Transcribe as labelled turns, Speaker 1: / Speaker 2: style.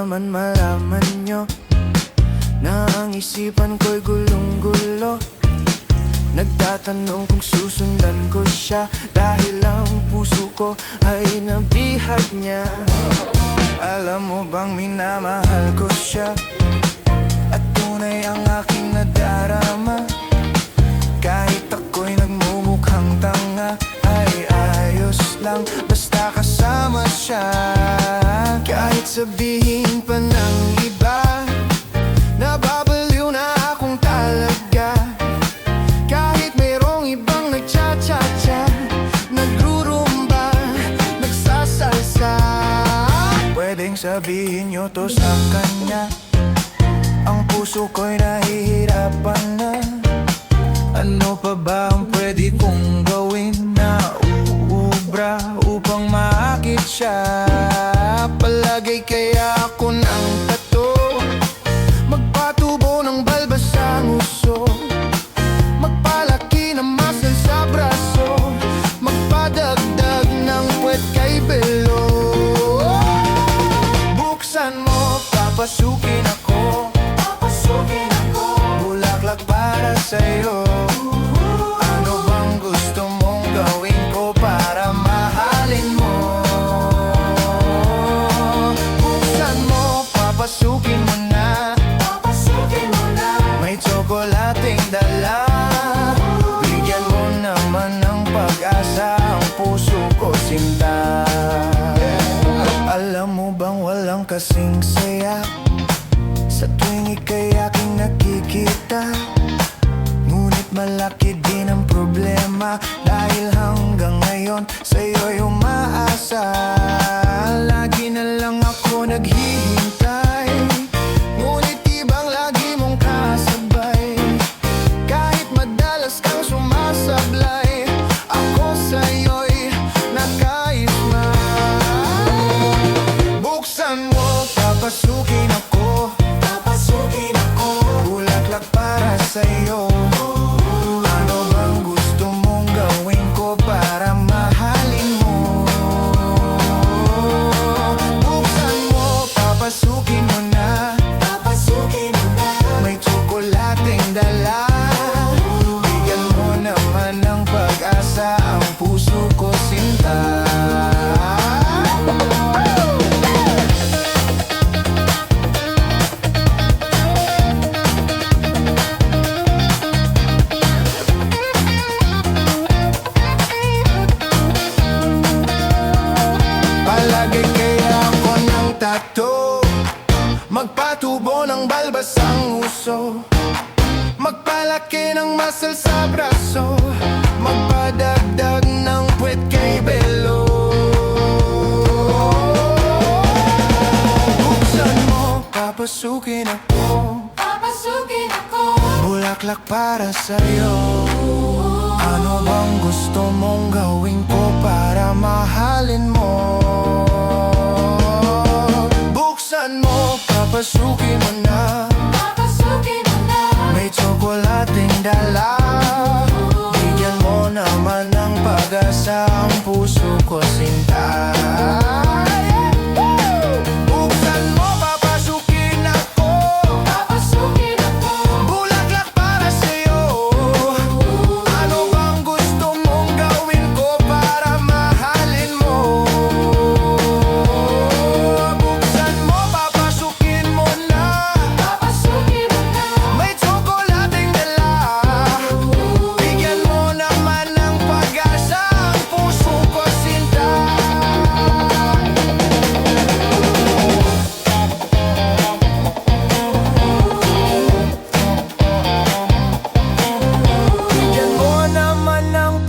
Speaker 1: naman malaman nyo na ang isipan ko'y gulong-gulo. Nagtatanong kung susundan ko siya dahil ang puso ko ay nabihag niya. Alam mo bang minamahal ko siya at tunay ang aking nadarama. Kahit ako'y nagmumukhang tanga, ay ayos lang basta kasama siya. Kahit sabihin pa ng iba, nababaliw na akong talaga. Kahit mayroong ibang nagcha-cha-cha, nagrurumba, nagsasalsa. Pwedeng sabihin nyo to sa kanya, ang puso ko'y nahihirapan na. Ano pa ba ang pwede kong gawin na uubra upang maakit siya? Palagay kaya ako ng tato, magpatubo ng balbas sa nguso, magpalaki ng muscle sa braso, magpadagdag ng puwet kay belo. Buksan mo, papasukin ako, bulaklak para sa'yo. Ano bang gusto mong gawin ko para mahalin mo? Buksan mo, papasukin mo na, may tsokolating dala. Bigyan mo naman ng pag-asa ang puso ko, sinta. Alam mo bang walang kasing saya sa tuwing ika'y aking nakikita? Ngunit malaki din ang problema dahil hanggang ngayon sa'yo'y umaasa. Lagi na lang ako naghihintay, ngunit ibang lagi mong kasabay. Kahit madalas kang sumasablay, ako sa'yo'y nakaisma. Buksan mo, papasukin ako, bulaklak para sa'yo. Ano bang gusto mong gawin ko para mahalin mo? Buksan mo, papasukin mo na, may tsokolating dala. Bigyan mo naman ng pag-asa ang puso ko, sinta. Palagay kaya ako ng tato, magpatubo ng balbas ang uso, magpalaki ng muscle sa braso, magpadagdag ng puwet kay belo. Buksan mo, papasukin ako, bulaklak para sa'yo. Ano bang gusto mong gawin ko para mahalin mo? Buksan mo, papasukin mo na, may tsokolating dala. Bigyan mo naman ng pag-asa ang puso ko, sinta.